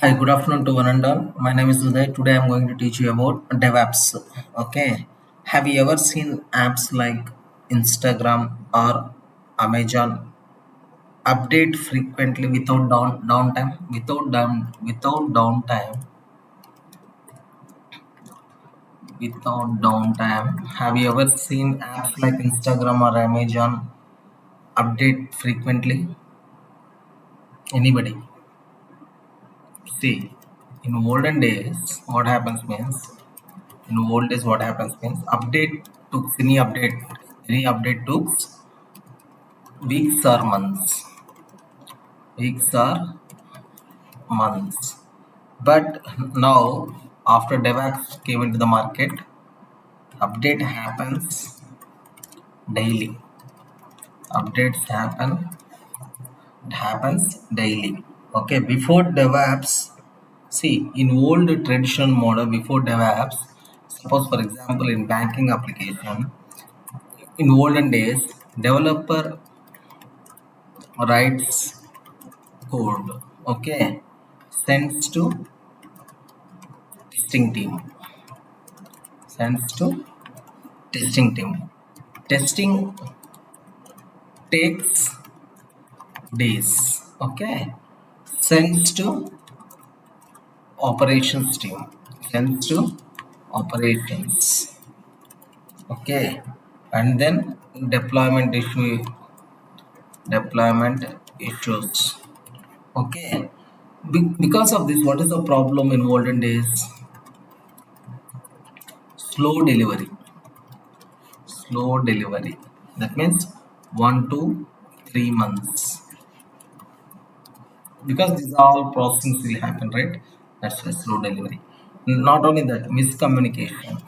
Hi, good afternoon to one and all. My name is Uday. Today I'm going to teach you about DevOps. Okay. Have you ever seen apps like Instagram or Amazon update frequently without downtime? Without downtime. Have you ever seen apps like Instagram or Amazon update frequently? Anybody? See, in olden days, what happens means in old days what happens means any update took weeks or months, but now after DevOps came into the market, update happens daily. Updates happens daily. Okay, before DevOps, see, in old traditional model before DevOps, suppose for example in banking application, in olden days, developer writes code, okay, sends to testing team, sends to testing team. Testing takes days, okay, sends to operations team, sends to operations, okay, and then deployment issues, okay. Because of this, what is the problem in olden days? Slow delivery. That means 1 to 3 months, because these are all processings will happen, right? That's why slow delivery. Not only that, miscommunication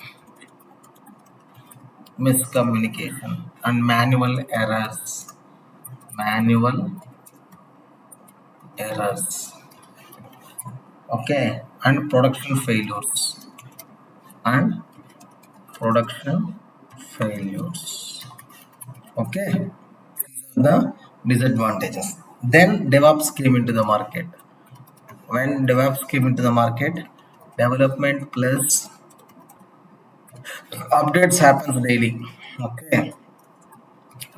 and manual errors, okay, and and production failures, okay. The disadvantages. Then DevOps came into the market. When DevOps came into the market, development plus updates happens daily. Okay,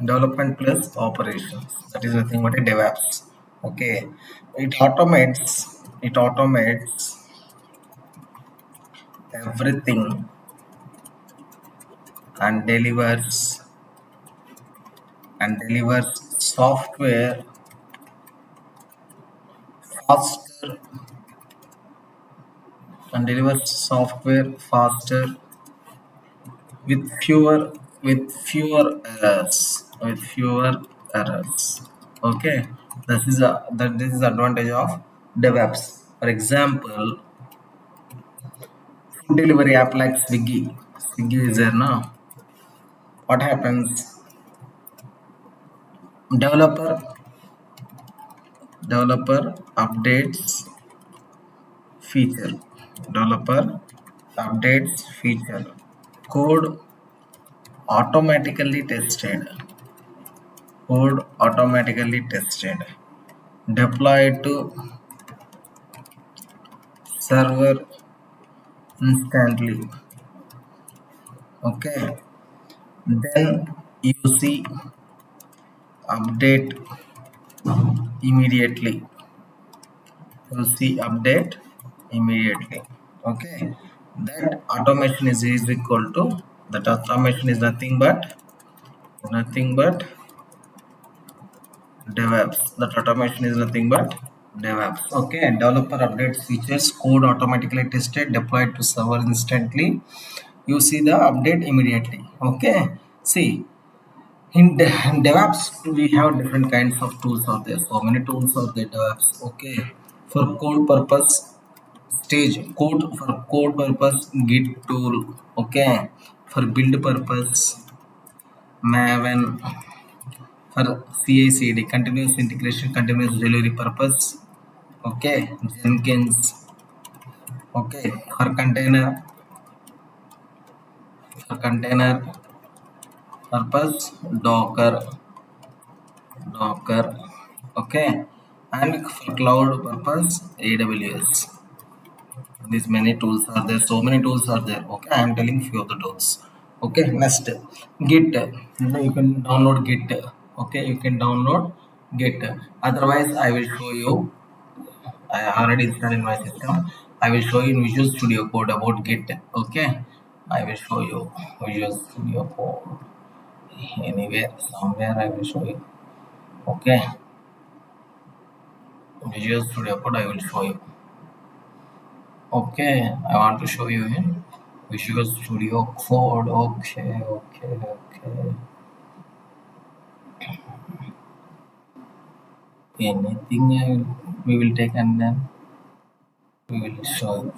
development plus operations. That is nothing but a DevOps. Okay, it automates everything and delivers software faster faster with fewer errors. Okay, this is advantage of DevOps. For example, food delivery app like Swiggy is there now. What happens? Developer developer updates feature developer updates feature, code automatically tested code automatically tested, deployed to server instantly, okay. Then you see update immediately you see update immediately, okay. That automation is nothing but DevOps. That automation is nothing but DevOps. Okay, developer updates features, code automatically tested, deployed to server instantly. You see the update immediately. Okay. See, in DevOps we have different kinds of tools out there. So many tools out there DevOps. Okay. For code purpose, code purpose, Git tool. Okay. For build purpose, Maven. For CI/CD, continuous integration, continuous delivery purpose, okay, Jenkins, okay. For container purpose, Docker, okay. and for cloud purpose AWS. These many tools are there, so many tools are there. Okay, I am telling few of the tools. Okay, next Git. You can download Git. Okay, you can download Git. Otherwise, I will show you. I already installed in my system. I will show you in Visual Studio Code about Git. Okay, I will show you Visual Studio Code. Anywhere, somewhere I will show you. Okay, Visual Studio Code I will show you. Okay, I want to show you in Visual Studio Code. Okay. Anything we will take and then we will show you.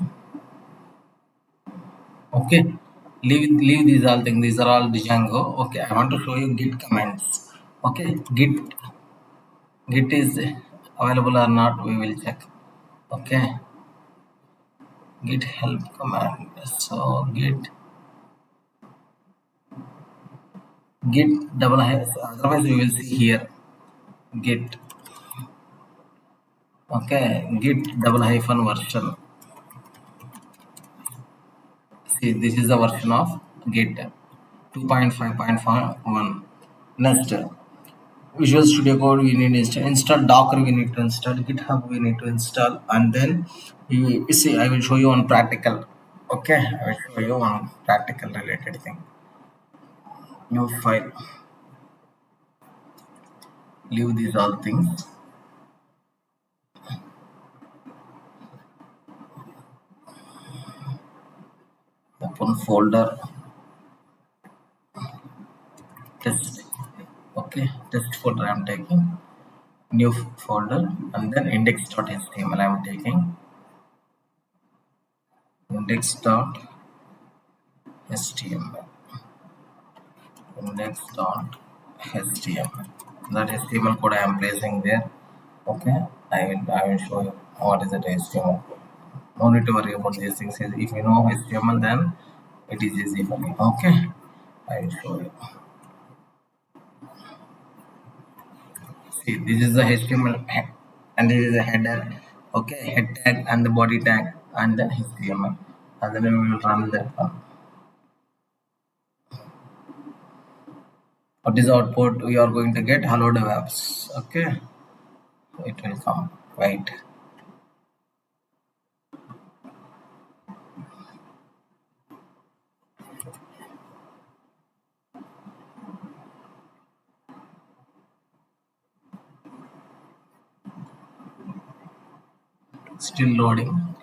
Okay, leave these all things. These are all Django. Okay, I want to show you Git commands. Okay, Git is available or not? We will check. Okay, Git help command. So Git double S. Otherwise, we will see here Git. Okay, Git double hyphen version. See, this is the version of Git 2.5.1. Next, Visual Studio Code we need to install Docker, we need to install GitHub, we need to install, and then you see, I will show you on practical. Okay, I will show you on practical related thing. New file. Leave these all things. Open folder. Test. Okay, test folder I am taking. New folder, and then index.html I am taking. Index.html. Index.html. That HTML code I am placing there. Okay, I will show you what is the HTML. No need to worry about these things. If you know HTML, then it is easy for me. Okay, I will show you. See, this is the HTML and this is the header. Okay, head tag and the body tag and then HTML. And then we will run that one. What is the output? We are going to get hello DevOps. Okay, it will come. Wait. Still loading.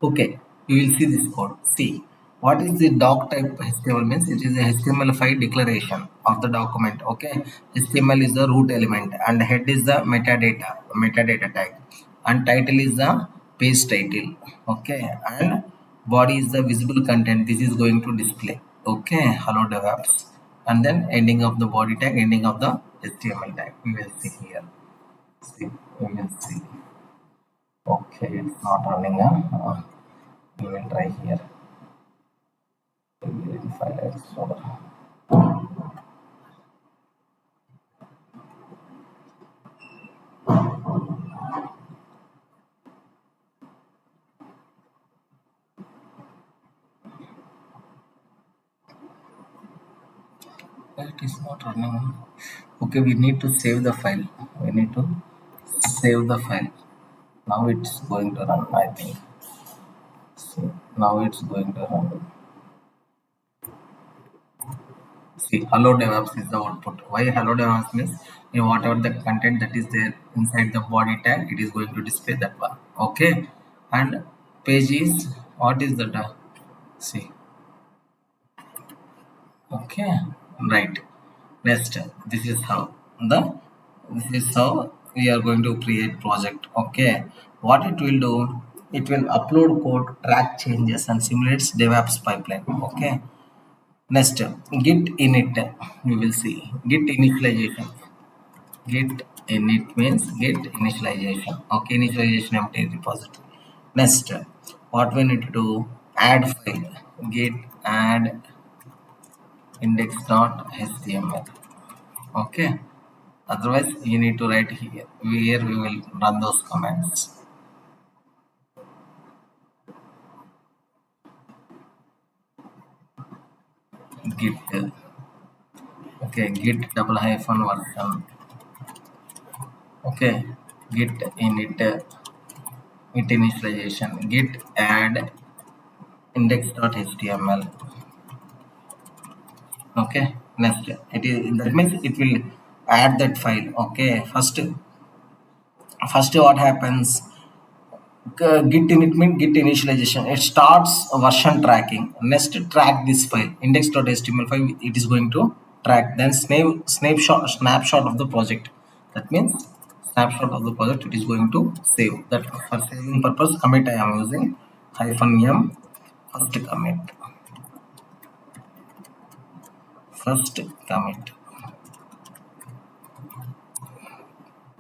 Okay, you will see this code. See, what is the doc type HTML means? It is a HTML5 declaration of the document. Okay, HTML is the root element and head is the metadata tag, and title is the page title. Okay, and body is the visible content. This is going to display. Okay, hello DevOps, and then ending of the body tag, ending of the HTML tag. We will see here. See, we will see. Okay, it's not running. We will try here. File explorer. It is not running. Okay, we need to save the file. We need to save the file. Now it's going to run, I think. See, now it's going to run. See, hello DevOps is the output. Why hello DevOps means whatever the content that is there inside the body tag, it is going to display that one. Okay, and page is what is that? See, okay, right. Next, this is how we are going to create project. Okay, what it will do, it will upload code, track changes, and simulates DevOps pipeline. Okay, next, git init. We will see git initialization. Git init means git initialization. Okay, initialization empty repository. Next, what we need to do, add file. Git add index.html. Okay, Otherwise, you need to write here where we will run those commands. Git, okay, git double hyphen version, okay, git init, git initialization, git add index.html, okay. Next, it is, that means it will add that file, okay. First what happens, git init means git initialization, it starts version tracking. Next, track this file index.html file, it is going to track. Then snapshot of the project, that means snapshot of the project, it is going to save. That for saving purpose, commit I am using -m, first commit, first commit,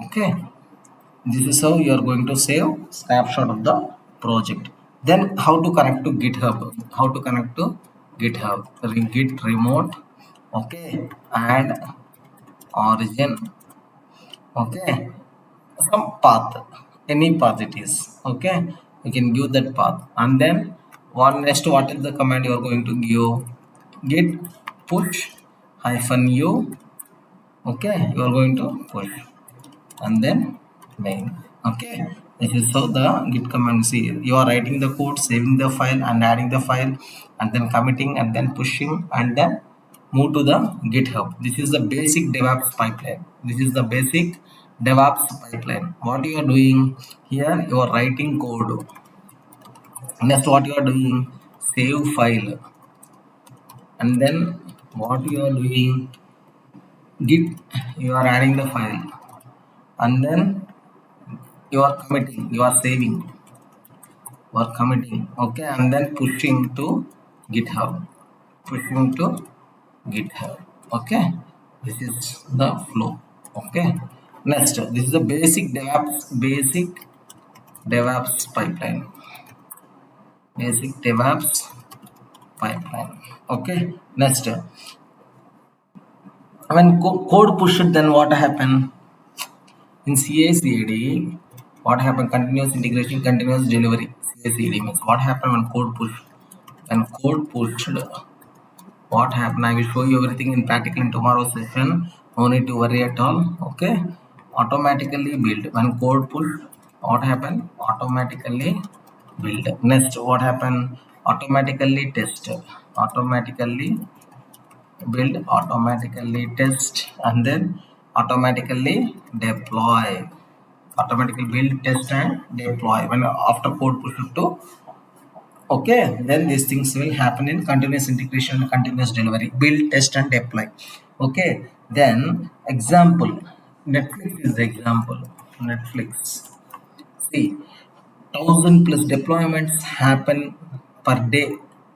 okay. This is how you are going to save snapshot of the project. Then how to connect to GitHub? How to connect to GitHub? Git remote, okay, and origin, okay, some path, any path it is, okay. You can give that path, and then next, what is the command you are going to give? Git push -u, okay. You are going to push, and then main, okay. This is how the git command. See, you are writing the code, saving the file and adding the file, and then committing and then pushing, and then move to the GitHub. This is the basic DevOps pipeline. This is the basic DevOps pipeline. What you are doing here, you are writing code. Next, what you are doing, save file, and then what you are doing, git, you are adding the file, and then you are committing, you are saving, you are committing, okay, and then pushing to GitHub, pushing to GitHub, okay. This is the flow, okay. Next, this is the basic DevOps pipeline, basic DevOps pipeline, okay. Next, when code pushed, then what happened in CI/CD? What happened? Continuous integration, continuous delivery. CI/CD means what happened when code pushed? When code pushed, what happened? I will show you everything in practical in tomorrow's session. No need to worry at all, okay. Automatically build. When code pushed, what happened? Automatically build. Next, what happened? Automatically test, automatically build, automatically test, and then automatically deploy. Automatically build, test, and deploy when after code push to, okay. Then these things will happen in continuous integration, continuous delivery, build, test, and deploy, okay. Then example, Netflix is the example. Netflix, see, 1,000+ deployments happen per day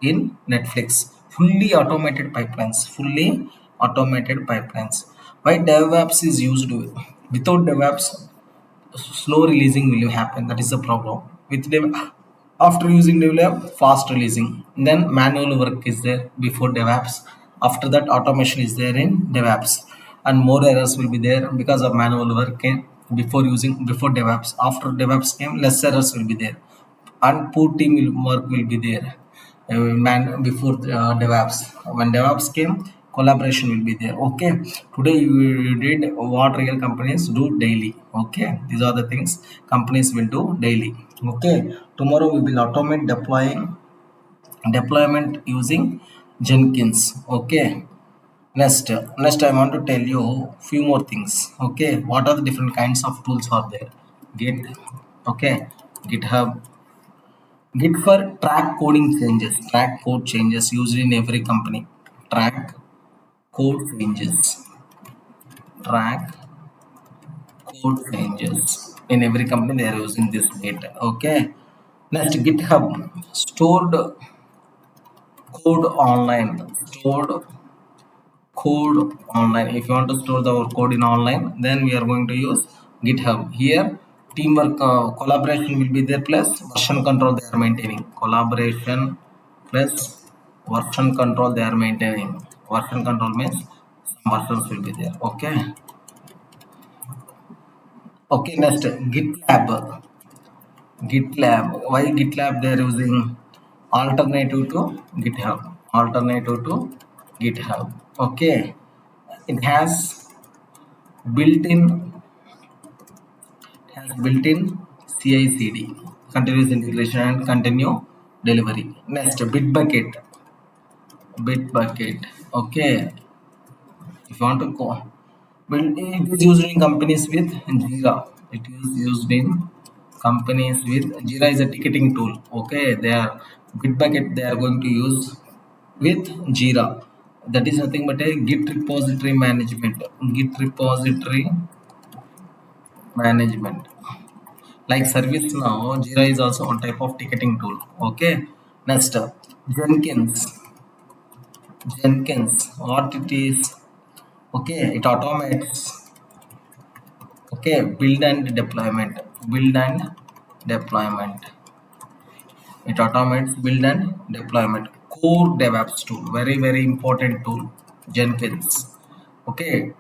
in Netflix. Fully automated pipelines. Fully automated pipelines. Why DevOps is used? Without DevOps, slow releasing will happen. That is the problem. With Dev, after using DevOps, fast releasing. Then manual work is there before DevOps. After that, automation is there in DevOps, and more errors will be there because of manual work before DevOps. After DevOps came, less errors will be there, and poor team work will be there. Before DevOps, when DevOps came, collaboration will be there, okay. Today you did what real companies do daily, okay. These are the things companies will do daily, okay. Tomorrow we will automate deployment using Jenkins, okay. Next I want to tell you few more things, okay. What are the different kinds of tools are there? Git, okay, GitHub. Git for track coding changes, track code changes used in every company. Track code changes, track code changes in every company. They are using this Git. Okay. Next, GitHub, stored code online. Stored code online. If you want to store the code in online, then we are going to use GitHub. Here, teamwork, collaboration will be there, plus version control they are maintaining. Collaboration plus version control they are maintaining. Version control means some versions will be there, okay. Okay, next GitLab. GitLab. Why GitLab they are using? Alternative to GitHub. Alternative to GitHub. Okay, it built-in has built-in CI/CD, continuous integration and continue delivery. Next, Bitbucket. Okay, if you want to go, build it is used in companies with Jira. It is used in companies with Jira is a ticketing tool. Okay, they are Bitbucket. They are going to use with Jira. That is nothing but a Git repository management. Git repository management. Like ServiceNow, Jira is also one type of ticketing tool. Okay. Next, Jenkins. Jenkins, what it is? Okay, it automates. Okay, build and deployment. Build and deployment. It automates build and deployment. Core DevOps tool, very important tool. Jenkins. Okay,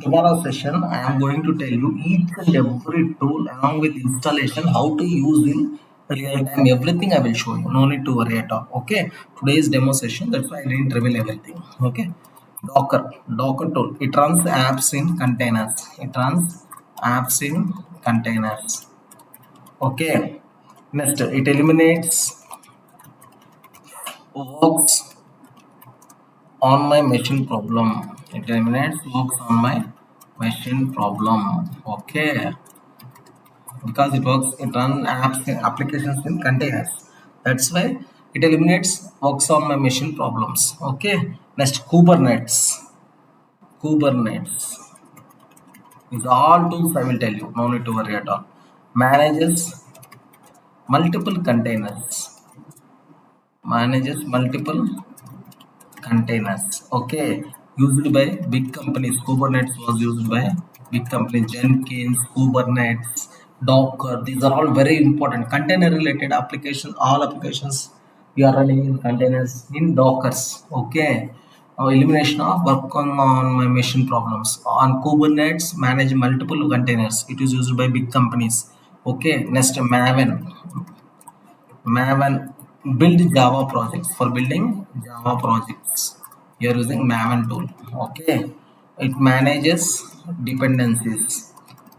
tomorrow session, I am going to tell you each and every tool along with installation, how to use in real time. Everything I will show you. No need to worry at all. Okay, today's demo session. That's why I didn't reveal everything. Okay, Docker tool. It runs apps in containers. It runs apps in containers. Okay. Next, it eliminates works on my machine problem. It eliminates works on my machine problem. Okay, because it runs apps and applications in containers. That's why it eliminates works on my machine problems. Okay. Next, Kubernetes. Kubernetes is all tools I will tell you. No need to worry at all. Manages multiple containers. Manages multiple containers. Okay, used by big companies. Kubernetes was used by big companies. Jenkins, Kubernetes, Docker, these are all very important container related applications. All applications we are running in containers in Dockers. Okay, elimination of work on my machine problems. On Kubernetes, manage multiple containers. It is used by big companies. Okay, next, Maven build Java projects. For building Java projects, you are using Maven tool. Okay, it manages dependencies.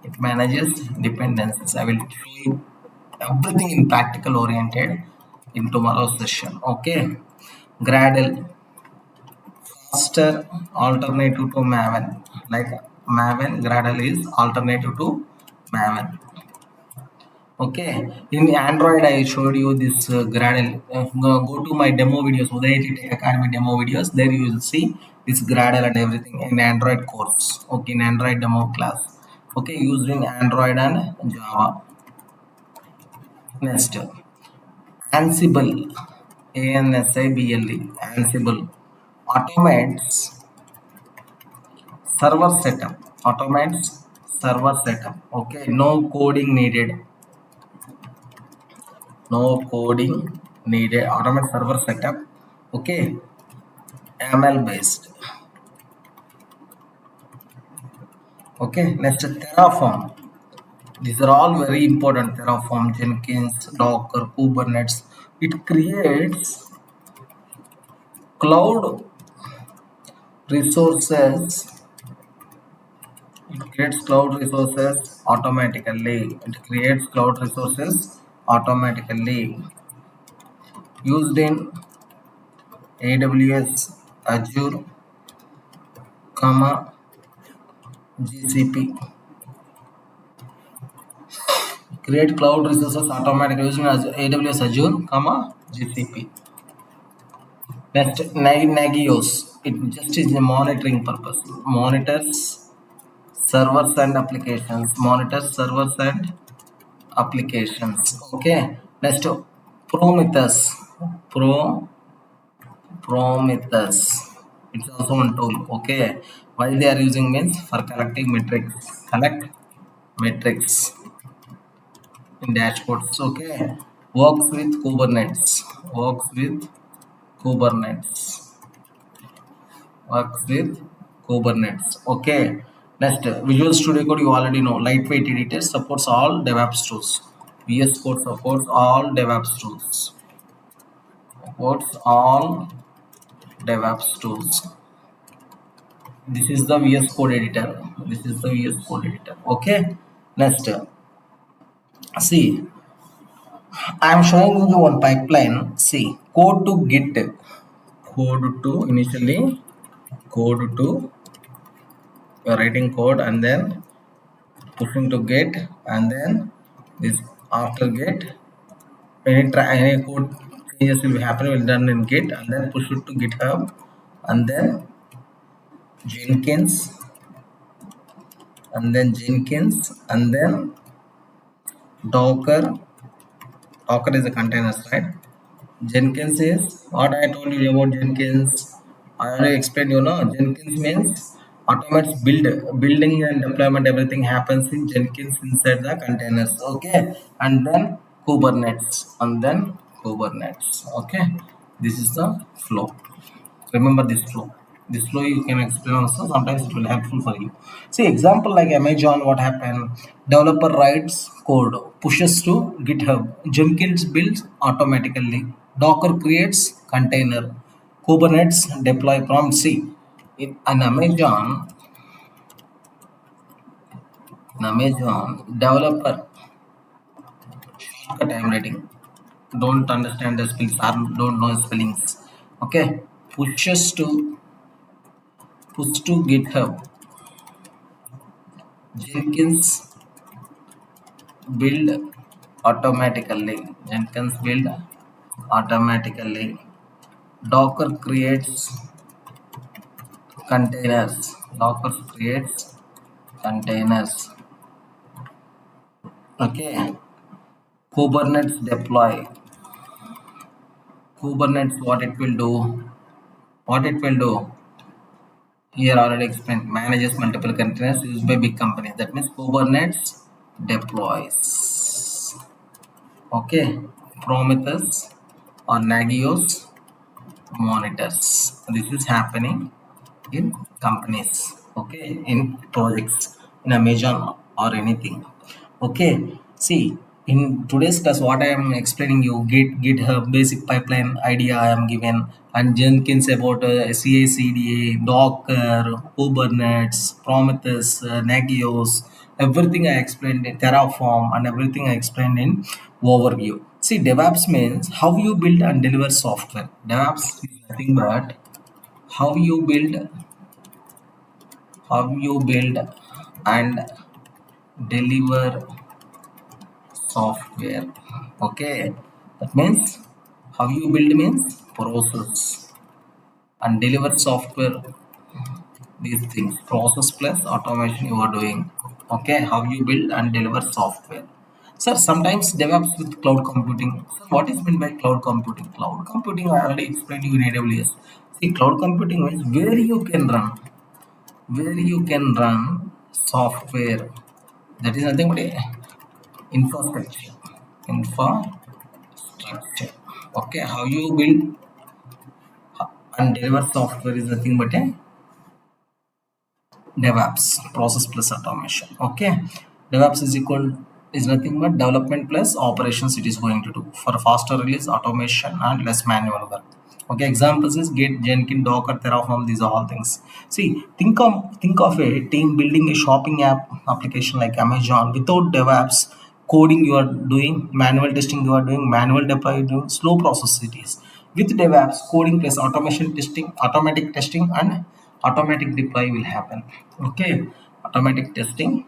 It manages dependencies. I will show you everything in practical oriented in tomorrow's session. Okay, Gradle, faster alternative to Maven. Like Maven, Gradle is alternative to Maven. Okay, in Android, I showed you this Gradle. Go to my demo videos, Udayit Tech Academy demo videos. There you will see this Gradle and everything in Android course. Okay, in Android demo class. Okay, used in Android and Java. Next, Ansible, Ansible, Ansible automates server setup. Automates server setup. Okay, no coding needed. No coding needed. Automate server setup. Okay, ML based. Okay, next, Terraform. These are all very important. Terraform, Jenkins, Docker, Kubernetes. It creates cloud resources. It creates cloud resources automatically. It creates cloud resources automatically. Used in AWS, Azure, GCP. Create cloud resources automatically using AWS, Azure, GCP. Next, Nagios. It just is a monitoring purpose. Monitors servers and applications. Monitors servers and applications. Okay. Next, Prometheus. Prometheus. It's also one tool. Okay. Why they are using means for collecting metrics. Collect metrics in dashboards. Okay, works with Kubernetes. Works with Kubernetes. Works with Kubernetes. Okay, Next, Visual Studio Code, you already know. Lightweight editor, supports all DevOps tools. VS Code supports all DevOps tools. Supports all DevOps tools. This is the VS Code editor. This is the VS Code editor. Okay. Next, see, I am showing you one pipeline. See, code to Git, code to initially, code to you're writing code and then pushing to Git, and then this after Git any code changes will be happening will done in Git, and then push it to GitHub, and then Jenkins, and then Docker. Docker is a container, right? Jenkins is what I told you about Jenkins. I already explained, Jenkins means automates building and deployment, everything happens in Jenkins inside the containers. Okay, and then Kubernetes. Okay, this is the flow. Remember this flow. This flow you can explain also, sometimes it will helpful for you. See, example like Amazon, what happened? Developer writes code, pushes to GitHub, Jenkins builds automatically, Docker creates container, Kubernetes deploy prompt. See, in an Amazon developer, shortcut I am writing, don't understand the spellings or don't know spellings. Okay, pushes to push to GitHub, Jenkins build automatically, Docker creates containers, okay, Kubernetes deploy, Kubernetes what it will do here already explained, manages multiple containers used by big companies, that means Kubernetes deploys. Okay, Prometheus or Nagios monitors. This is happening in companies, okay, in projects, in Amazon or anything. Okay, see, in today's class what I am explaining you, GitHub basic pipeline idea I am given, and Jenkins about CI/CD, Docker, Kubernetes, Prometheus, Nagios, everything I explained in Terraform, and everything I explained in overview. See, DevOps means how you build and deliver software. DevOps is nothing but how you build and deliver software. Okay, that means how you build means process, and deliver software, these things, process plus automation you are doing. Okay, how you build and deliver software. Sir, sometimes DevOps with cloud computing. So what is meant by cloud computing? Cloud computing I already explained you in AWS. See, cloud computing means where you can run software, that is nothing but a infrastructure. Okay, how you build and deliver software is nothing but a DevOps, process plus automation. Okay, DevOps is nothing but development plus operations it is going to do for faster release, automation, and less manual work. Okay, examples is Git, Jenkins, Docker, Terraform. These are all things. See, think of a team building a shopping app application like Amazon without DevOps. Coding you are doing, manual testing you are doing, manual deploy you are doing, slow process it is. With DevOps, coding plus automation testing, automatic testing, and automatic deploy will happen. Okay, automatic testing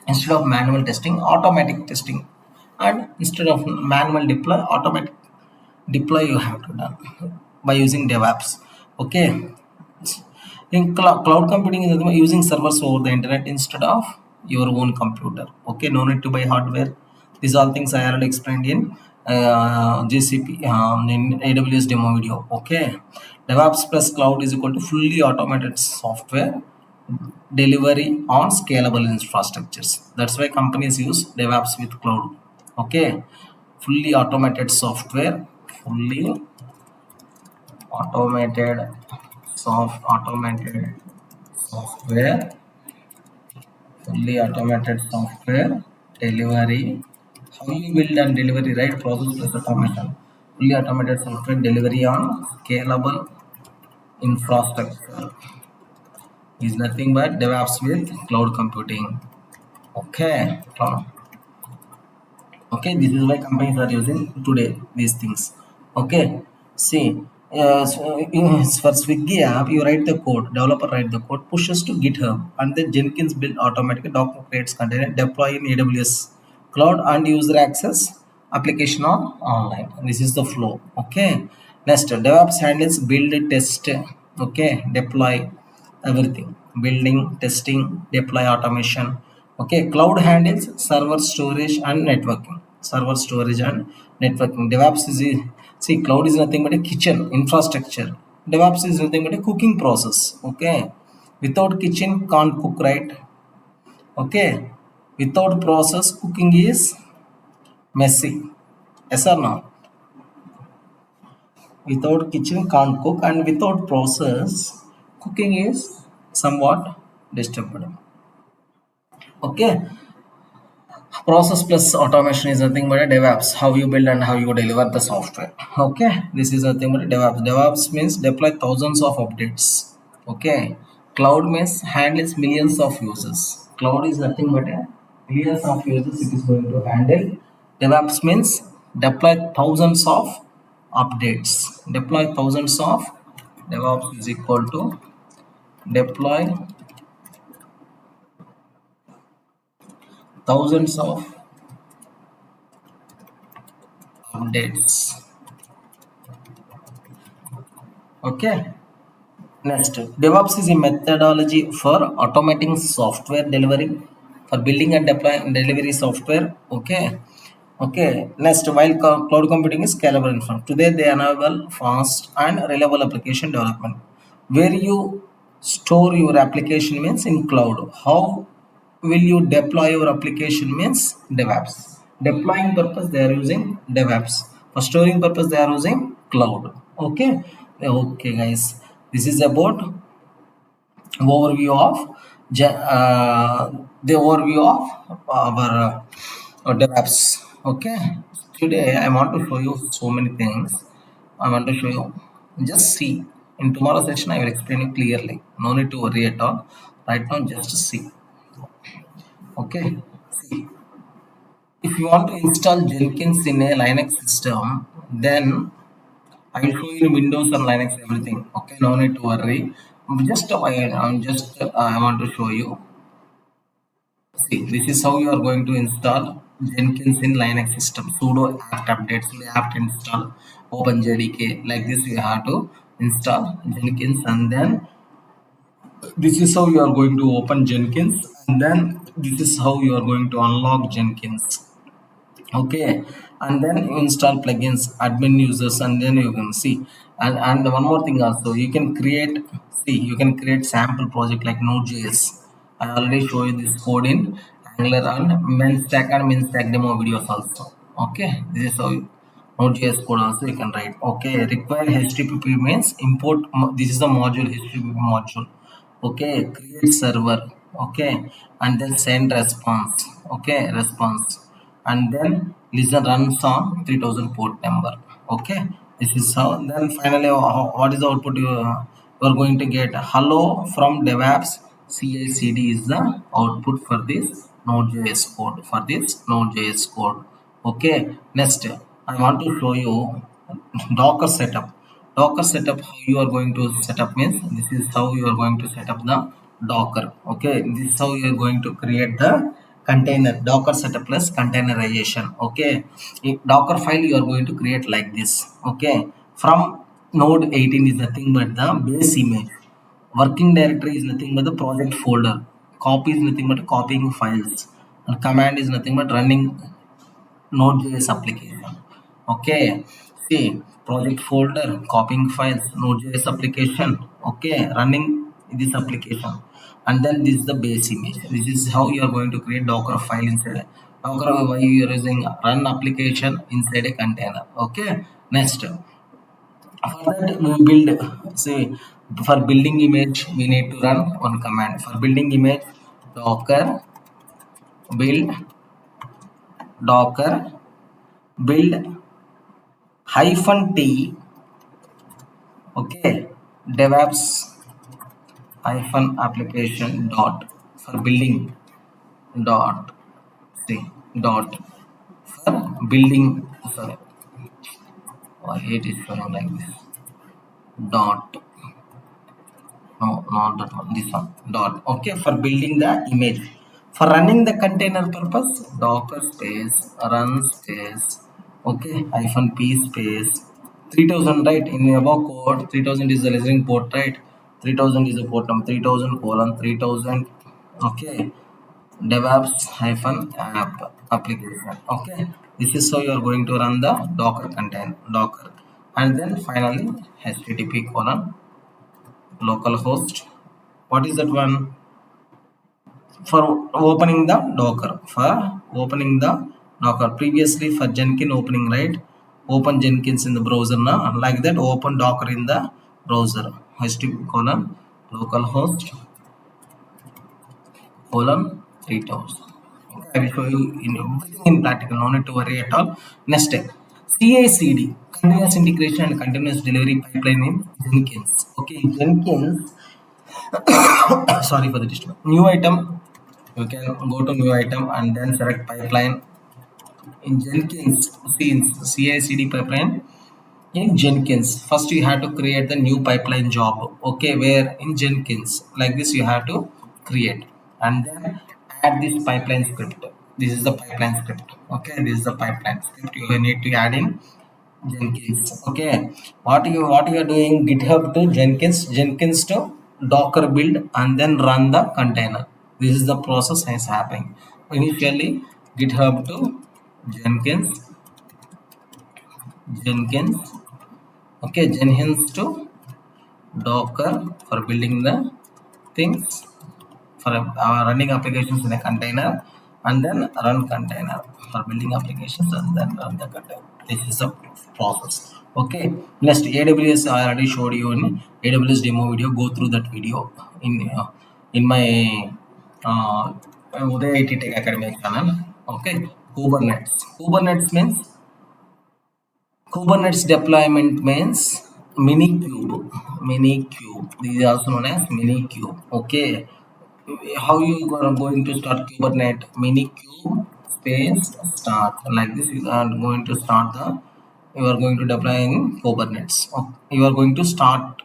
instead of manual testing, automatic testing, and instead of manual deploy, automatic deploy you have to done by using DevOps. Okay, in cloud computing is using servers over the internet instead of your own computer. Okay, no need to buy hardware. These all things I already explained in GCP in AWS demo video. Okay, DevOps plus cloud is equal to fully automated software delivery on scalable infrastructures. That's why companies use DevOps with cloud. Okay, fully automated software, fully automated automated software fully automated software delivery. How you build and delivery, right? Process plus automation. Fully automated software delivery on scalable infrastructure is nothing but DevOps with cloud computing. Okay. Okay, this is why companies are using today these things. Okay, see, for Swiggy app, you write the code, developer write the code, pushes to GitHub, and then Jenkins build automatically, Docker creates container, deploy in AWS cloud, and user access application on online. This is the flow. Okay, next, DevOps handles build, test, okay, deploy, everything, building, testing, deploy, automation. Okay, cloud handles server storage and networking, server storage and networking. DevOps is see, cloud is nothing but a kitchen infrastructure. DevOps is nothing but a cooking process. Okay, without kitchen can't cook, right? Okay, without process cooking is messy. Yes or no? Without kitchen can't cook, and without process cooking is somewhat disturbed. Okay, process plus automation is nothing but a DevOps, how you build and how you deliver the software. Okay, this is nothing but a DevOps. DevOps means deploy thousands of updates. Okay, cloud means handles millions of users. Cloud is nothing but a millions of users it is going to handle. DevOps means deploy thousands of updates. Deploy thousands of, DevOps is equal to deploy thousands of updates. Okay. Next, DevOps is a methodology for automating software delivery, for building and deploying delivery software. Okay. Okay. Next, while cloud computing is scalable infra. Today, they enable fast and reliable application development. Where you store your application means in cloud. How will you deploy your application means DevOps. Deploying purpose they are using DevOps. For storing purpose they are using cloud. Okay. Okay, guys. This is about overview of the overview of our DevOps. Okay. Today I want to show you so many things. I want to show you. Just see. In tomorrow's session, I will explain you clearly. No need to worry at all. Right now, just see. Okay. See, if you want to install Jenkins in a Linux system, then I will show you Windows and Linux everything. Okay, no need to worry. I want to show you. See, this is how you are going to install Jenkins in Linux system. Sudo apt updates. You have to install OpenJDK. Like this, you have to install Jenkins, and then this is how you are going to open Jenkins, and then this is how you are going to unlock Jenkins. Okay, and then install plugins, admin users, and then you can see. And one more thing also, you can create, see, you can create sample project like Node.js. I already show you this code in Angular and MinStack and MinStack demo videos also. Okay, this is how Node.js code also you can write. Okay, require HTTP means import, this is the module, HTTP module. Okay, create server. Okay, and then send response. Okay, response, and then listen runs on 3000 port number. Okay, this is how. Then finally, what is the output you are going to get? Hello from DevOps. CI/CD is the output for this Node.js code, for this Node.js code. Okay, next I want to show you Docker setup. Docker setup, how you are going to set up means this is how you are going to set up the Docker. Okay, this is how you are going to create the container. Docker setup plus containerization. Okay, Docker file you are going to create like this. Okay, from node 18 is nothing but the base image. Working directory is nothing but the project folder. Copy is nothing but copying files, and command is nothing but running Node.js application. Okay, see, project folder, copying files, Node.js application. Okay, running this application, and then this is the base image. This is how you are going to create Docker file inside. Docker, why you are using run application inside a container. Okay, next, for that we build. See, for building image we need to run one command. For building image, Docker build docker build -t, okay, DevOps application dot for building dot see dot for building, sorry, why it is showing like this, dot, no, not that one, this one, dot, okay, for building the image. For running the container purpose, docker space run space, okay, -p space 3000, right? In above code 3000 is the listening port, right? 3000 is the port number, 3000 colon 3000, okay. DevOps app application, okay. This is how you are going to run the docker container, docker, and then finally http colon localhost. What is that one? For opening the docker, for opening the docker, previously for Jenkins opening, right? Open Jenkins in the browser now, like that open docker in the browser, http colon localhost colon 3000. Okay, I will show you in everything in practical, no need to worry at all. Next step, CI/CD, continuous integration and continuous delivery pipeline in Jenkins. Okay, Jenkins, sorry for the disturbance. New item, you can go to new item and then select pipeline in Jenkins. See, in CI/CD pipeline in Jenkins, first you have to create the new pipeline job, okay, where in Jenkins like this you have to create, and then add this pipeline script. This is the pipeline script, okay, this is the pipeline script you need to add in Jenkins, okay. What you are doing, GitHub to Jenkins, Jenkins to docker build, and then run the container. This is the process is happening. Initially GitHub to Jenkins, okay, Jenkins to docker for building the things, for running applications in a container, and then run container for building applications, and then run the container. This is the process, okay. Next, AWS, I already showed you in AWS demo video. Go through that video in my uh, Udayit Tech Academy channel, okay. Kubernetes means, Kubernetes deployment means Minikube. This is also known as Minikube. Okay. How you are going to start Kubernetes? Minikube space start. Like this, you are going to start the. You are going to deploy in Kubernetes. You are going to start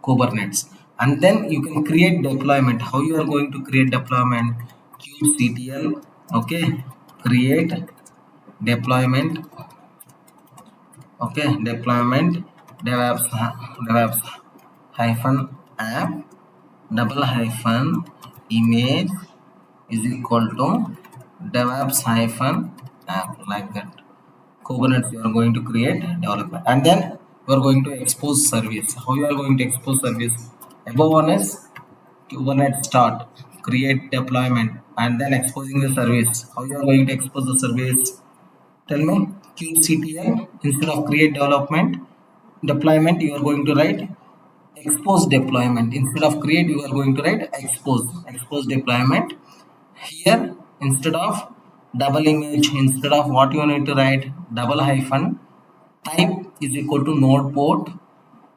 Kubernetes, and then you can create deployment. How you are going to create deployment? kubectl. Okay. Create deployment, okay, deployment DevOps hyphen app double hyphen image is equal to DevOps hyphen app, like that. Kubernetes you are going to create development, and then you are going to expose service. How you are going to expose service? Above one is Kubernetes start, create deployment, and then exposing the service. How you are going to expose the service? Tell me. kubectl, instead of create development deployment, you are going to write expose deployment. Instead of create, you are going to write expose deployment. Here, instead of double image, instead of what you need to write, double hyphen type is equal to node port,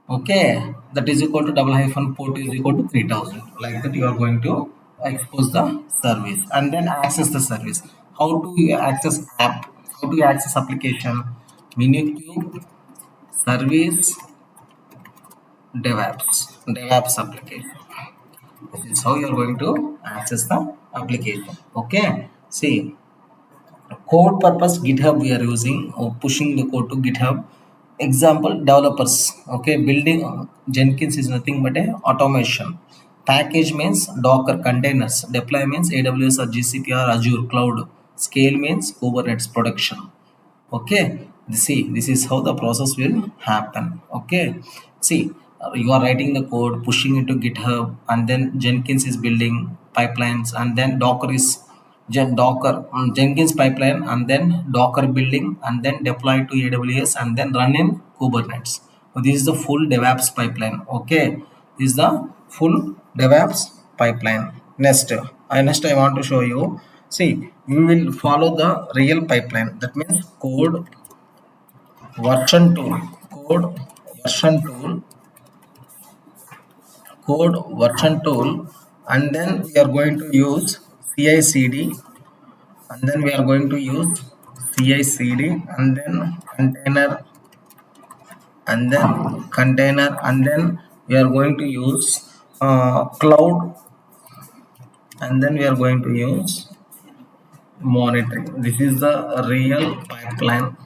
okay, that is equal to double hyphen port is equal to 3000. Like that you are going to expose the service, and then access the service. How do you access app? How do you access application? Minikube service DevOps application. This is how you are going to access the application, okay. See, code purpose GitHub we are using, or pushing the code to GitHub. Example, developers, okay, building Jenkins is nothing but a automation. Package means Docker containers, deploy means AWS or GCP or Azure cloud, scale means Kubernetes production, okay. See, this is how the process will happen, okay. See, you are writing the code, pushing it to GitHub, and then Jenkins is building pipelines, and then Docker is Jenkins pipeline, and then Docker building, and then deploy to AWS, and then run in Kubernetes. So this is the full DevOps pipeline, okay. This is the full DevOps pipeline. Next I want to show you See, we will follow the real pipeline. That means version tool, code version tool, code version tool, and then we are going to use CI/CD, and then we are going to use CI/CD, and then container, and then we are going to use cloud, and then we are going to use monitoring. This is the real pipeline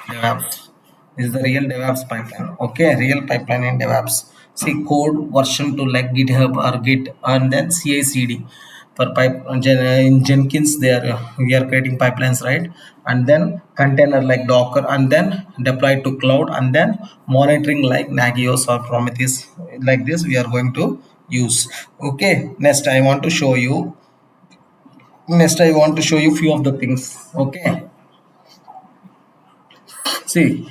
DevOps. This is the real DevOps pipeline. Okay, real pipeline in DevOps. See, code version to like GitHub or Git, and then CI/CD for pipe in Jenkins. We are creating pipelines, right? And then container like Docker, and then deploy to cloud, and then monitoring like Nagios or Prometheus. Like this, we are going to use. Okay, next I want to show you few of the things. Okay, see,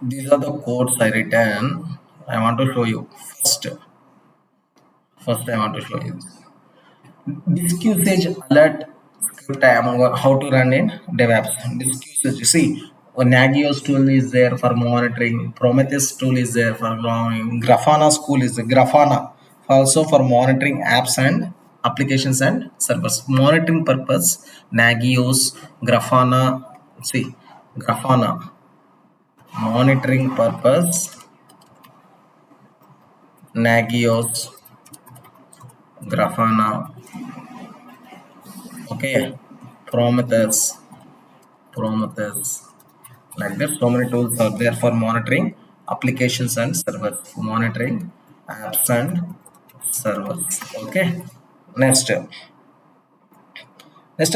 these are the codes I written. I want to show you first I want to show you disk usage alert script. I am how to run in DevOps. Disk usage, see, Nagios tool is there for monitoring, Prometheus tool is there for monitoring, Grafana tool is there, Grafana also for monitoring apps and applications and servers. Monitoring purpose, Nagios, Grafana. See, Grafana monitoring purpose, Nagios, Grafana. Okay, Prometheus, like that. So many tools are there for monitoring applications and servers, monitoring apps and servers. Okay, next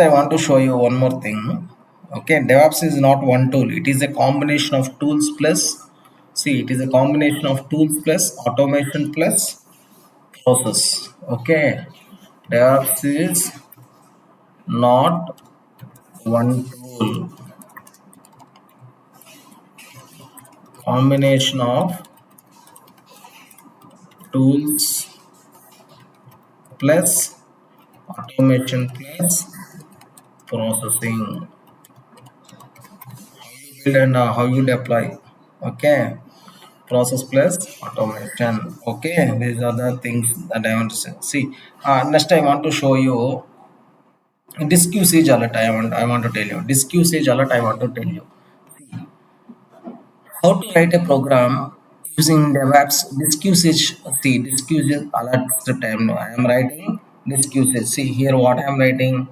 I want to show you one more thing. Okay, DevOps is not one tool. It is a combination of tools plus. See, it is a combination of tools plus automation plus process. Okay, DevOps is not one tool. Combination of tools plus automation plus processing. Build and how you deploy. Okay, process plus automation. Okay, these are the things that I want to say. See, next I want to show you disk usage alert. I want to tell you disk usage alert. I want to tell you how to write a program using DevOps disk usage. See, disk usage alert script. I am writing disk usage. See here what I am writing.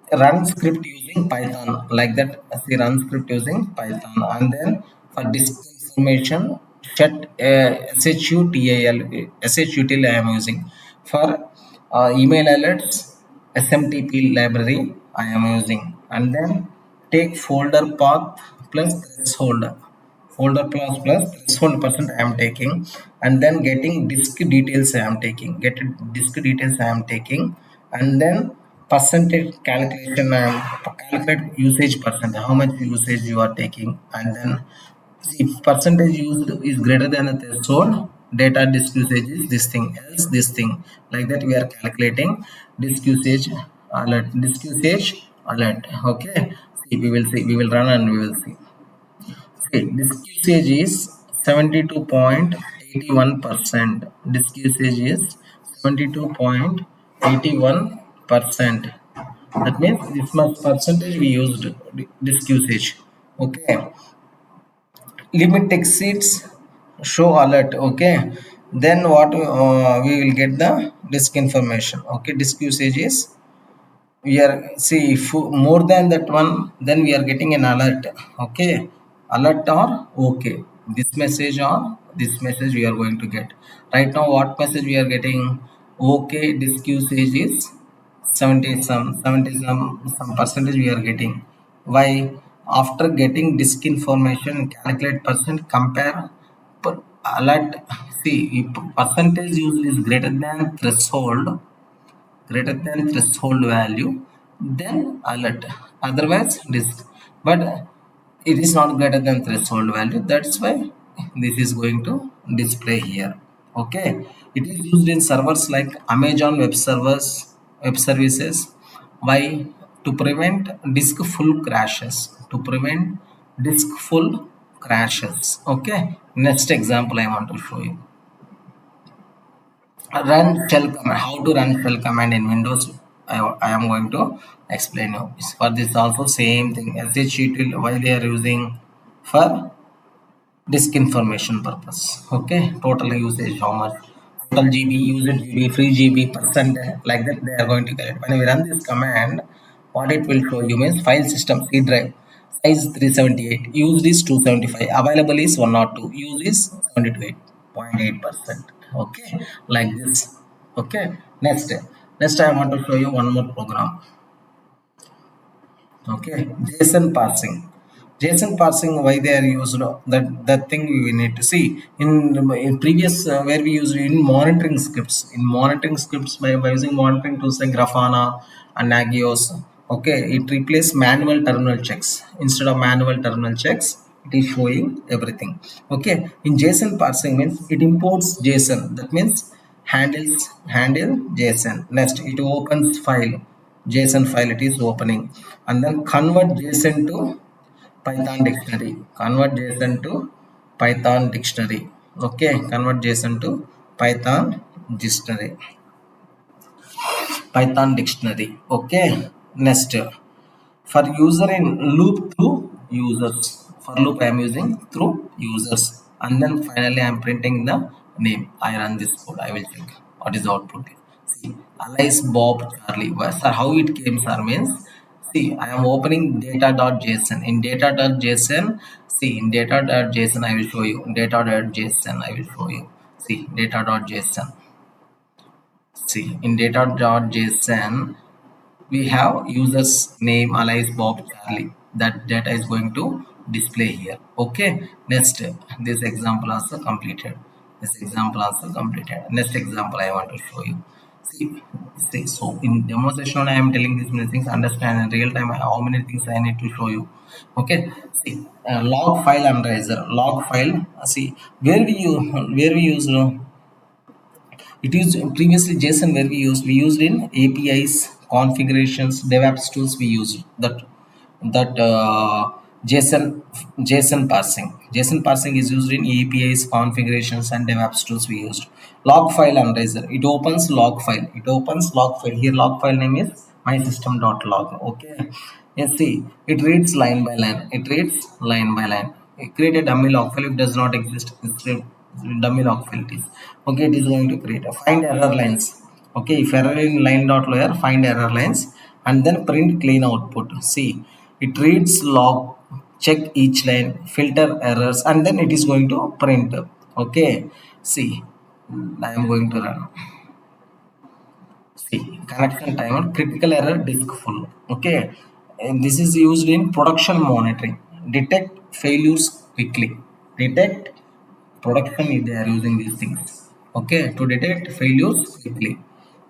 Run script using Python, like that. See, run script using Python, and then for disk information set shutil I am using. For email alerts, SMTP library I am using, and then take folder path plus threshold percent I am taking, and then getting disk details I am taking, and then percentage calculation. I am calculate usage percent, how much usage you are taking, and then if percentage used is greater than the threshold, data disk usage is this thing, else this thing, like that we are calculating disk usage alert. Okay, see, we will run and we will see. Okay, disk usage is 72.81%. Disk usage is 72.81%. That means this much percentage we used disk usage. Okay, limit exceeds show alert. Okay, then what we will get the disk information. Okay, disk usage is, we are, see, if more than that one, then we are getting an alert. Okay, alert or okay, this message we are going to get. Right now what message we are getting? Okay, disk usage is 70 some percentage we are getting. Why? After getting disk information, calculate percent, compare alert. See, if percentage used is greater than threshold value, then alert, otherwise disk. But it is not greater than threshold value, that's why this is going to display here. Okay, it is used in servers like Amazon web services, Why? To prevent disk full crashes. To prevent disk full crashes. Okay. Next example I want to show you. Run shell command. How to run shell command in Windows? I am going to explain you. For this also same thing. SH util why they are using for disk information purpose. Okay, total usage how much, total GB, usage GB, free GB, percent, like that they are going to calculate. When we run this command, what it will show you means file system C drive size 378, used is 275, available is 102, use is 78.8%. Okay, like this. Okay, next I want to show you one more program. Okay, JSON parsing. JSON parsing, why they are used, that thing we need to see in previous where we use in monitoring scripts, by using monitoring tools like Grafana and Nagios. Okay, it replaces manual terminal checks. Instead of manual terminal checks, it is showing everything. Okay, in JSON parsing means it imports JSON, that means handle JSON. Next it opens file, JSON file it is opening, and then convert JSON to Python dictionary. Convert JSON to Python dictionary. Okay, convert JSON to Python dictionary. Python dictionary. Okay, next for user in loop through users. For loop I am using through users, and then finally I am printing the name. I run this code, I will check what is the output. See, alias Bob Charlie. Sir, how it came, sir, means see, I am opening data.json. In data.json, see, in data.json I will show you. Data.json I will show you. See, data.json. See, in data.json we have users name alias Bob Charlie. That data is going to display here. Okay, next this example also completed. Next example I want to show you. See, so in demonstration I am telling these many things. Understand in real time how many things I need to show you. Okay, see, log file analyzer. Log file, see, where we use it is previously JSON where we used in APIs, configurations, DevOps tools. We used that JSON parsing. JSON parsing is used in APIs, configurations, and DevOps tools. We used log file analyzer. It opens log file. Here log file name is my system.log. Okay. Yes, see, it reads line by line. It create a dummy log file. If does not exist, it's a dummy log file it is. Okay, it is going to create a find error lines. Okay, if error in line.lawyer, find error lines, and then print clean output. See, it reads log, check each line, filter errors, and then it is going to print. Okay, see, I am going to run. See, connection timer, critical error, disk full. Okay, and this is used in production monitoring. Detect failures quickly. Detect production if they are using these things. Okay, to detect failures quickly.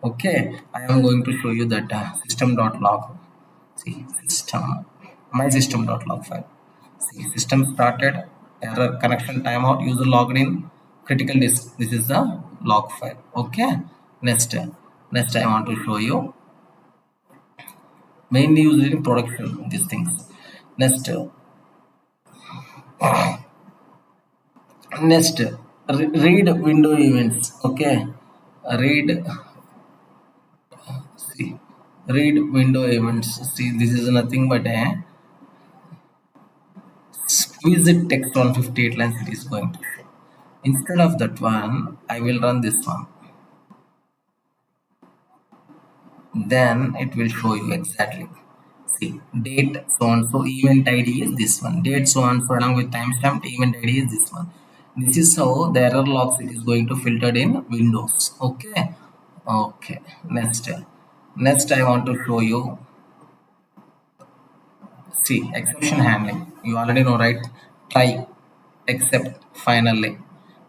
Okay, I am going to show you that system.log. See, my system.log file. See, system started, error, connection timeout, user logged in, critical disk. This is the log file. Okay, next I want to show you mainly used in production these things. Next read window events. Okay, read see, read window events. See, this is nothing but a visit text on 58 lines. It is going to show. Instead of that one, I will run this one. Then it will show you exactly. See, date so and so, event ID is this one. Date so and so along with timestamp, event ID is this one. This is how the error logs it is going to filter in Windows. Okay. Okay. Next I want to show you. See, exception handling. You already know, right? Try, except, finally.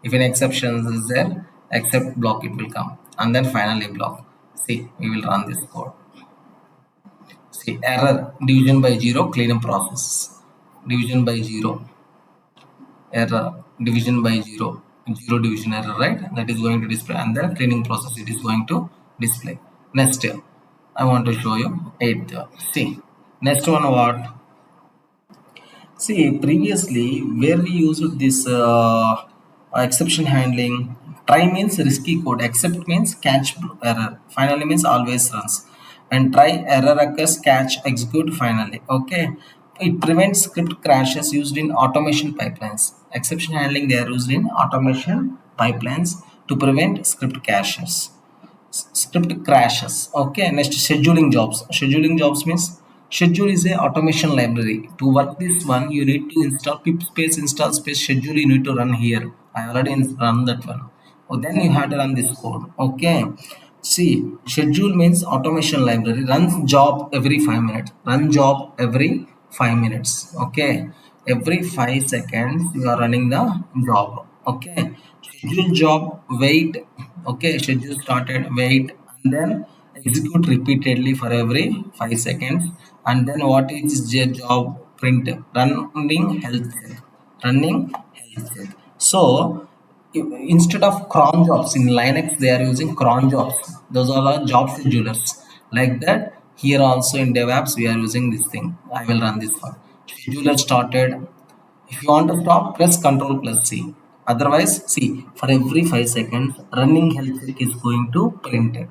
If an exception is there, except block it will come, and then finally block. See, we will run this code. See, error, division by zero, cleanup process. Division by zero, error, division by zero, zero division error, right? That is going to display, and then cleaning process it is going to display. Next, I want to show you eighth one. See, next one what? See, previously where we used this exception handling, try means risky code, except means catch error, finally means always runs, and try error occurs, catch execute finally. Okay, it prevents script crashes used in automation pipelines. Exception handling they are used in automation pipelines to prevent script caches script crashes. Okay, next scheduling jobs. Scheduling jobs means schedule is a automation library. To work this one you need to install pip space install space schedule, you need to run here. I already run that one. Oh, then you have to run this code. Okay, see, schedule means automation library, runs job every 5 minutes, run job every 5 minutes. Okay, every 5 seconds you are running the job. Okay, schedule job, wait. Okay, schedule started, wait, and then execute repeatedly for every 5 seconds. And then what is the job? Print running health check, running health check. So instead of cron jobs in Linux they are using cron jobs. Those are the job schedulers. Like that here also in DevOps we are using this thing. I will run this one. Scheduler started. If you want to stop, press Ctrl plus C. Otherwise, see, for every 5 seconds, running health check is going to print it.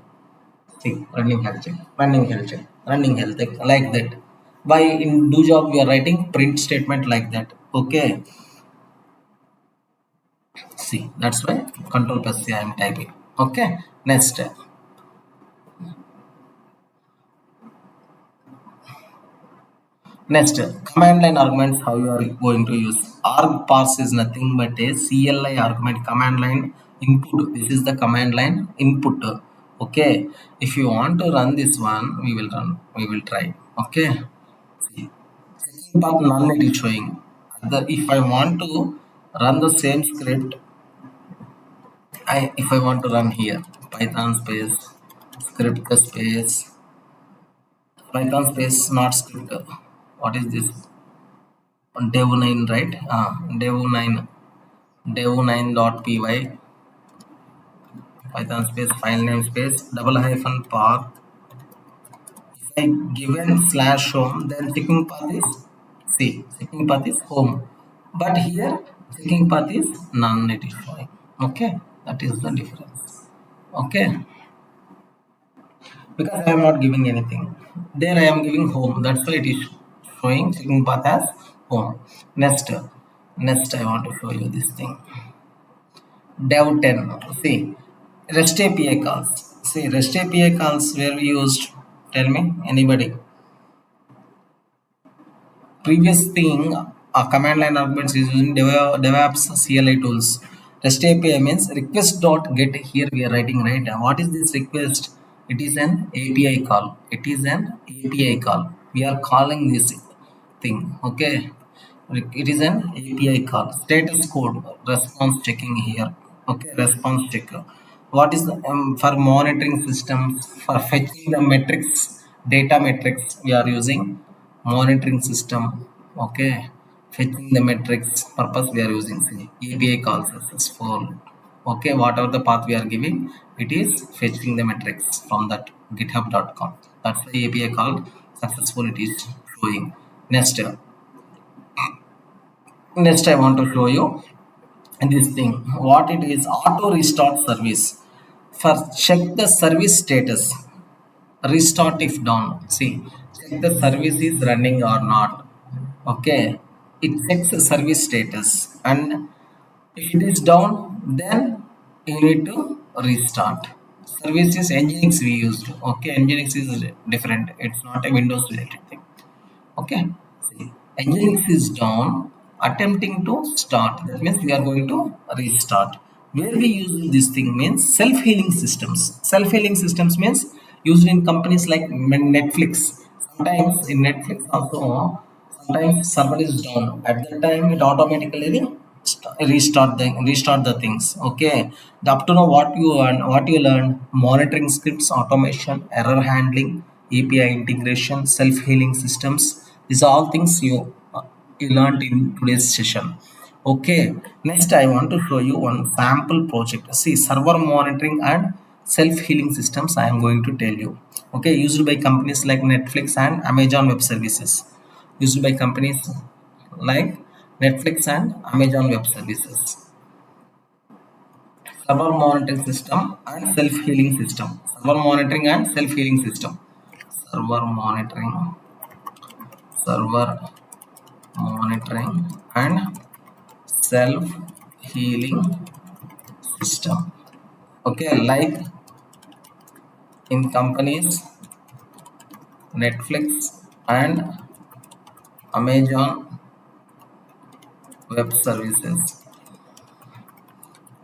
See, running health check, running health check, running health check, like that. By in do job, we are writing print statement like that. Okay, see, that's why Ctrl plus C I am typing. Okay, next step. Next, command line arguments, how you are going to use. Arg parse is nothing but a CLI argument, command line input. This is the command line input. Okay, if you want to run this one, we will run, we will try. Okay, see, second part none it is showing. If I want to run the same script, if I want to run here, Python space script space Python space not script. What is this? Dev9, right? Dev9 dev9.py Python space file name space double hyphen path. If I given slash home, then checking path is, see, checking path is home, but here checking path is none, it is showing. Okay, that is the difference. Okay, because I am not giving anything there, I am giving home, that's why it is showing checking path as home. Next I want to show you this thing. Dev10. See, REST API calls. See, REST API calls where we used. Tell me, anybody? Previous thing, command line arguments is using DevOps CLI tools. REST API means request dot get. Here we are writing, right? What is this request? It is an API call. It is an API call. We are calling this thing. Okay, it is an API call. Status code response checking here. Okay, response checker. What is the for monitoring systems, for fetching the metrics, data metrics? We are using monitoring system. Okay, fetching the metrics purpose we are using API call successful. Okay, whatever the path we are giving, it is fetching the metrics from that github.com. That's the API called successful, it is showing. Next I want to show you this thing. What it is? Auto restart service. For check the service status, restart if down. See, check the service is running or not. Okay, it checks the service status, and if it is down, then you need to restart. Service is Nginx we used. Okay, Nginx is different, it's not a Windows related thing. Okay, see, Nginx is down, attempting to start, that means we are going to restart. Where we use this thing means self-healing systems. Self-healing systems means used in companies like Netflix. Sometimes in Netflix also, sometimes server is down, at that time it automatically restart the things. Okay, up to now what you learn, monitoring scripts, automation, error handling, API integration, self-healing systems. These are all things you learned in today's session. Okay, next I want to show you one sample project. See, server monitoring and self-healing systems I am going to tell you. Okay, used by companies like Netflix and Amazon Web Services. Used by companies like Netflix and Amazon Web Services. Server monitoring system and self-healing system. Server monitoring and self-healing system. Server monitoring, server monitoring and self-healing system. Okay, like in companies Netflix and Amazon Web Services.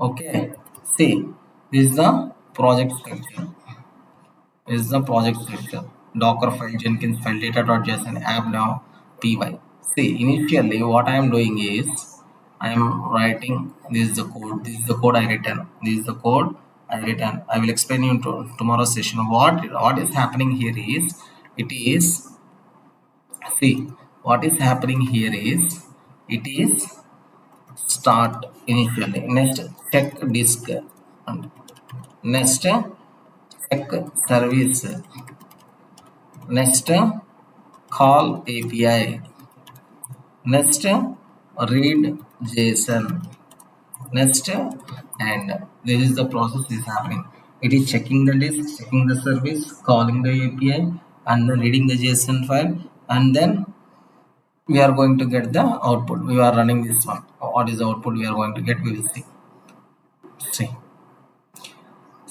Okay, see, this is the project structure. This is the project structure. Docker file, Jenkins file, data.json, app now, py. See, initially what I am doing is I am writing. This is the code. This is the code I written. This is the code I written. I will explain you in tomorrow's session. What is happening here is it is, see, what is happening here is it is start initially. Next check disk. And next check service. Next call API. Next read JSON. Next and this is the process is happening. It is checking the disk, checking the service, calling the API, and then reading the JSON file, and then we are going to get the output. We are running this one. What is the output we are going to get? We will see.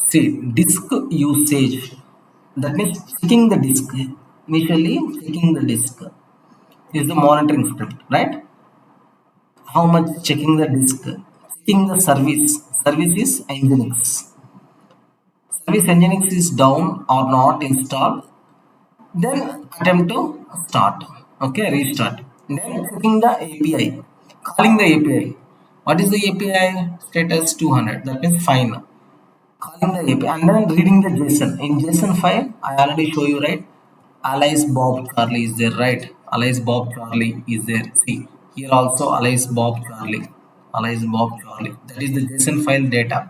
See, disk usage. That means checking the disk. Initially, checking the disk is the monitoring script, right? How much checking the disk? Checking the service. Service is Nginx. Service Nginx is down or not installed. Then attempt to start. Okay, restart. Then checking the API. Calling the API. What is the API? Status 200. That means fine. Calling the API and then reading the JSON. In JSON file, I already show you, right? Alice Bob Charlie is there, right? Alice Bob Charlie is there. See, here also Alice Bob Charlie. Alice Bob Charlie. That is the JSON file data.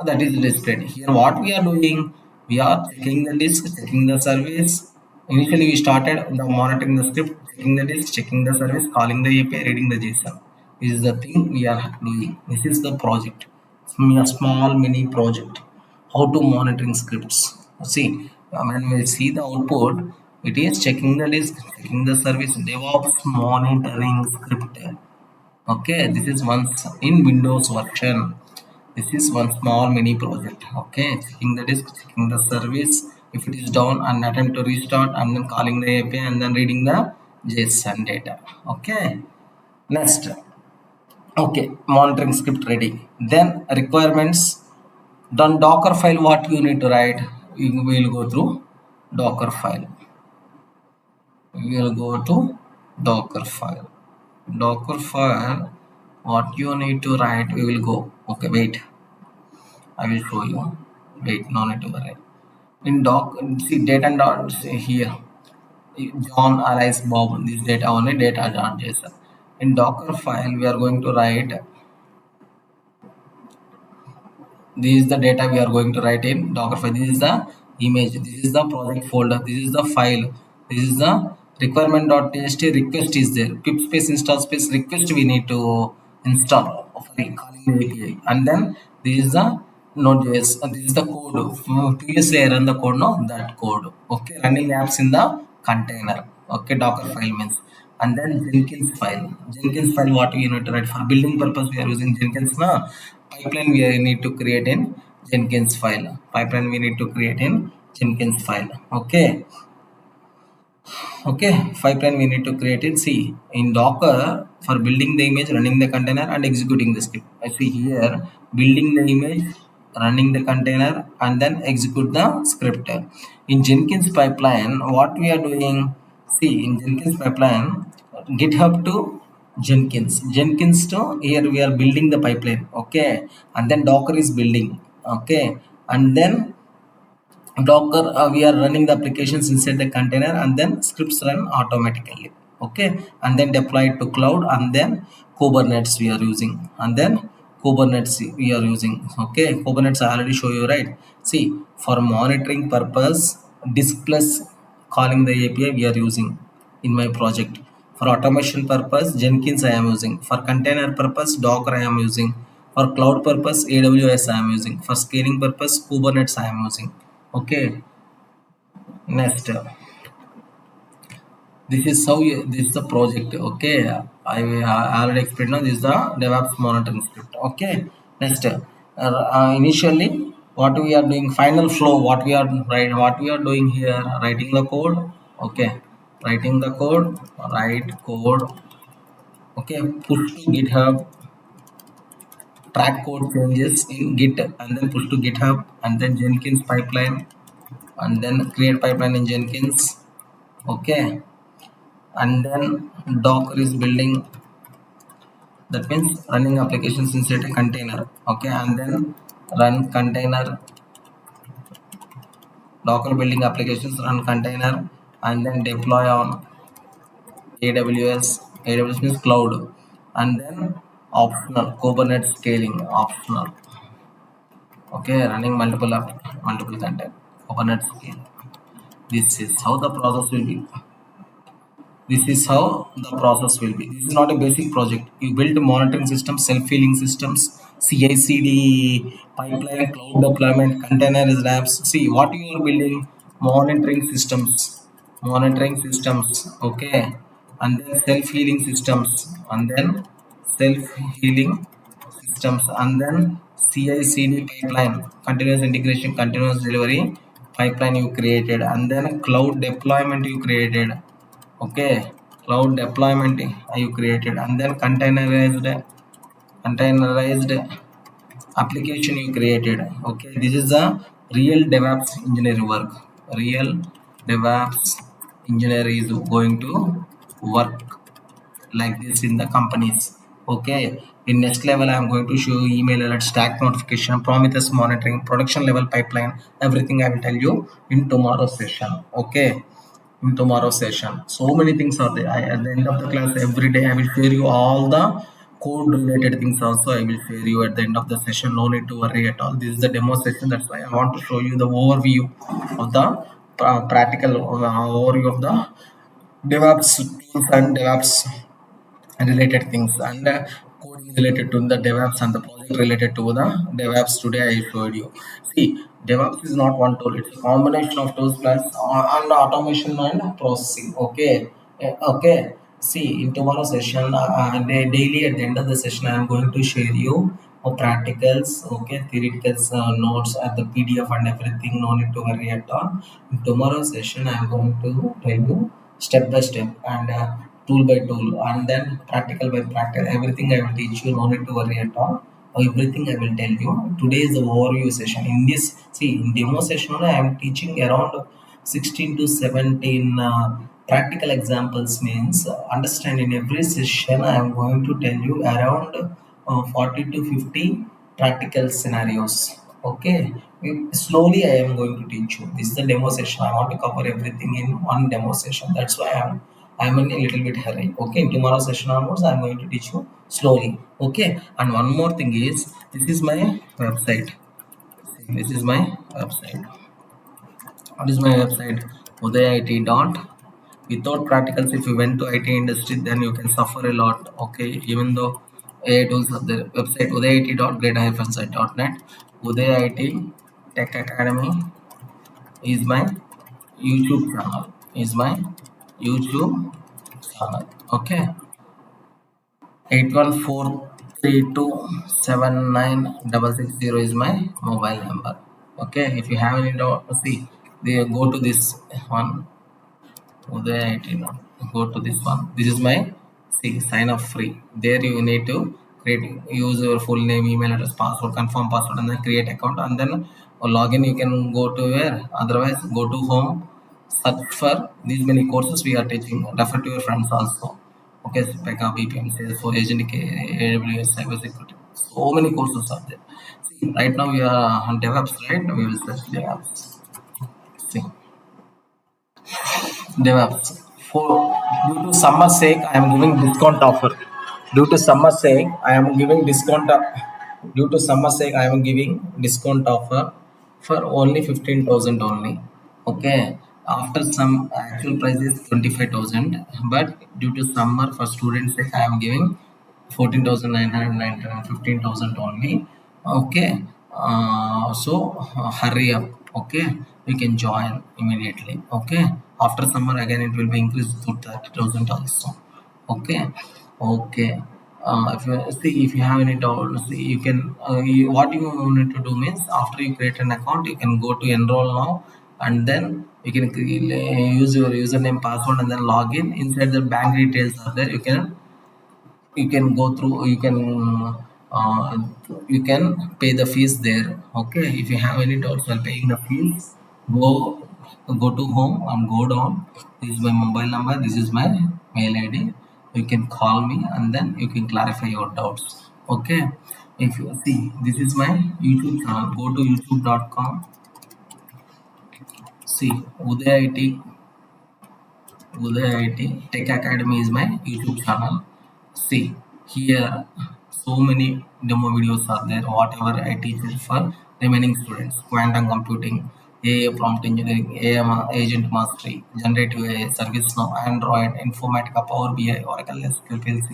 That is displayed. Here what we are doing, we are checking the disk, checking the service. Initially we started the monitoring the script, checking the disk, checking the service, calling the API, reading the JSON. This is the thing we are doing. This is the project. It's a small mini project. How to monitoring scripts. See, when we see the output, it is checking the disk, checking the service, DevOps monitoring script. Okay, this is once in Windows version. This is one small mini project. Okay, checking the disk, checking the service. If it is down, and attempt to restart, and then calling the API, and then reading the JSON data. Okay, next. Okay, monitoring script ready. Then requirements. Done Docker file. What you need to write? We will go through Docker file. We will go to Docker file. Docker file. What you need to write? We will go. Okay, wait. I will show you. Wait, no need to worry. In doc, see data and dot here. John, Alice, Bob. This data only data.json. In Docker file, we are going to write. This is the data we are going to write in Docker file. This is the image. This is the project folder. This is the file. This is the requirement.txt request is there. Pip space install space request we need to install. Calling the API. And then this is the Node.js. This is the code. Previously I run the code, no? That code. Okay, running apps in the container. Okay, Docker file means. And then Jenkins file. Jenkins file what we need to write for building purpose we are using Jenkins now. Pipeline we need to create in Jenkins file. Pipeline we need to create in Jenkins file. Okay. Okay, pipeline we need to create it. See, in Docker for building the image, running the container, and executing the script. I see here building the image, running the container, and then execute the script. In Jenkins pipeline, what we are doing? See, in Jenkins pipeline, GitHub to Jenkins. Jenkins to here we are building the pipeline. Okay, and then Docker is building. Okay, and then Docker we are running the applications inside the container, and then scripts run automatically. Okay, and then deploy it to cloud, and then Kubernetes we are using, and then Kubernetes we are using. Okay, Kubernetes I already show you, right? See, for monitoring purpose, disk plus calling the API we are using in my project. For automation purpose, Jenkins I am using. For container purpose, Docker I am using. For cloud purpose, AWS I am using. For scaling purpose, Kubernetes I am using. Okay, next, this is how you, this is the project. Okay, I already explained now. This is the DevOps monitoring script. Okay, next, initially what we are doing, final flow, what we are doing here, writing the code. Okay, writing the code, write code. Okay, push to GitHub, track code changes in Git, and then push to GitHub, and then Jenkins pipeline, and then create pipeline in Jenkins. Okay, and then Docker is building, that means running applications inside a container. Okay, and then run container, Docker building applications, run container, and then deploy on AWS means cloud, and then optional Kubernetes scaling optional. Okay, running multiple content, Kubernetes scale. This is how the process will be. This is how the process will be. This is not a basic project. You build monitoring systems, self-healing systems, CI/CD pipeline, cloud deployment, containers, labs. See what you are building: monitoring systems. Okay, and then self-healing systems, and then self-healing and then CI/CD pipeline, continuous integration, continuous delivery pipeline you created, and then cloud deployment you created. Okay, cloud deployment you created, and then containerized application you created. Okay, this is the real DevOps engineer work. Real DevOps engineer is going to work like this in the companies. Okay, in next level I am going to show you email alert, stack notification, Prometheus monitoring, production level pipeline. Everything I will tell you in tomorrow's session. Okay, in tomorrow's session, so many things are there. At the end of the class, every day I will share you all the code related things also. I will share you at the end of the session. No need to worry at all. This is the demo session. That's why I want to show you the overview of the practical overview of the DevOps tools and DevOps related things, and coding related to the DevOps, and the project related to the DevOps. Today I showed you. See, DevOps is not one tool; it's a combination of tools plus and automation and processing. Okay, okay. See, in tomorrow's session, daily at the end of the session, I am going to share you practicals, okay, theoreticals, notes at the PDF and everything. No need to worry at all. In tomorrow's session, I am going to tell you step by step and tool by tool, and then practical by practical. Everything I will teach you. No need to worry at all. Everything I will tell you. Today is the overview session. In this, see, in demo session, I am teaching around 16 to 17 practical examples. Means understand, in every session I am going to tell you around 40 to 50 practical scenarios. Okay, slowly I am going to teach you. This is the demo session. I want to cover everything in one demo session. That's why I'm in a little bit hurry. Okay, in tomorrow session onwards, I'm going to teach you slowly. Okay, and one more thing is, this is my website. This is my website. What is my website? Udayit dot. Without practicals, if you went to IT industry, then you can suffer a lot. Okay, even though AI tools are there. Website udayit.great-site.net. Udayit Tech Academy is my YouTube channel. Okay, 8143279660 is my mobile number. Okay, if you have any doubt, see, they go to this one. Udayit, go to this one. This is my, see, sign up free. There you need to use your full name, email address, password, confirm password, and then create account, and then login. You can go to where? Otherwise, go to home, search for these many courses we are teaching. Refer to your friends also. Okay, Pega, BPM, Salesforce, Agent, AWS, cybersecurity. So many courses are there. See, right now we are on DevOps, right? We will search DevOps. See, DevOps. For due to summer sake, I am giving discount offer. Due to summer sake, I am giving discount Due to summer sale, I am giving discount offer for only 15,000 only. Okay, after some actual price is 25,000, but due to summer for students sake, I am giving 14,999 15,000 only. Okay, so hurry up. Okay, you can join immediately. Okay, after summer again it will be increased to 30,000 also. Okay, okay. If you see, if you have any doubts, you can what you need to do means, after you create an account, you can go to enroll now, and then you can use your username, password, and then log in. Inside the bank details are there. You can go through, uh, you can pay the fees there. Okay, if you have any doubts while paying the fees, go go to home and go down. This is my mobile number, this is my mail id. You can call me and then you can clarify your doubts. Okay, if you see, this is my YouTube channel. Go to youtube.com. See, Udayit Udayit Tech Academy is my YouTube channel. See, here so many demo videos are there. Whatever I teach is for remaining students. Quantum computing, AI prompt engineering, AI agent mastery, generative AI, ServiceNow, Android, Informatica, Power BI, Oracle, SQL,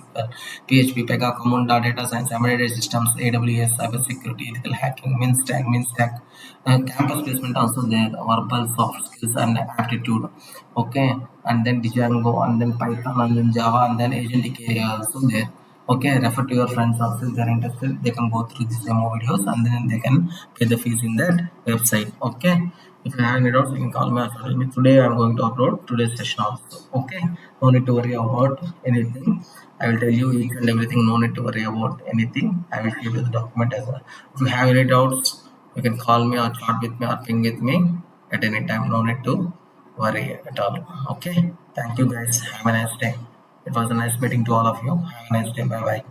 PHP, Pega, Communda, data science, embedded systems, AWS, cybersecurity, ethical hacking, MinStack, campus placement also there, verbal soft skills and aptitude. Okay, and then Django, and then Python, and then Java, and then agentic AI also there. Okay, refer to your friends also if they're interested. They can go through these demo videos and then they can pay the fees in that website. Okay, if you have any doubts, you can call me or tell me. Today I'm going to upload today's session also. Okay, no need to worry about anything. I will tell you each and everything. No need to worry about anything. I will give you the document as well. If you have any doubts, you can call me or chat with me or ping with me at any time. No need to worry at all. Okay. Thank you guys. Have a nice day. It was a nice meeting to all of you. Have a nice day. Bye bye.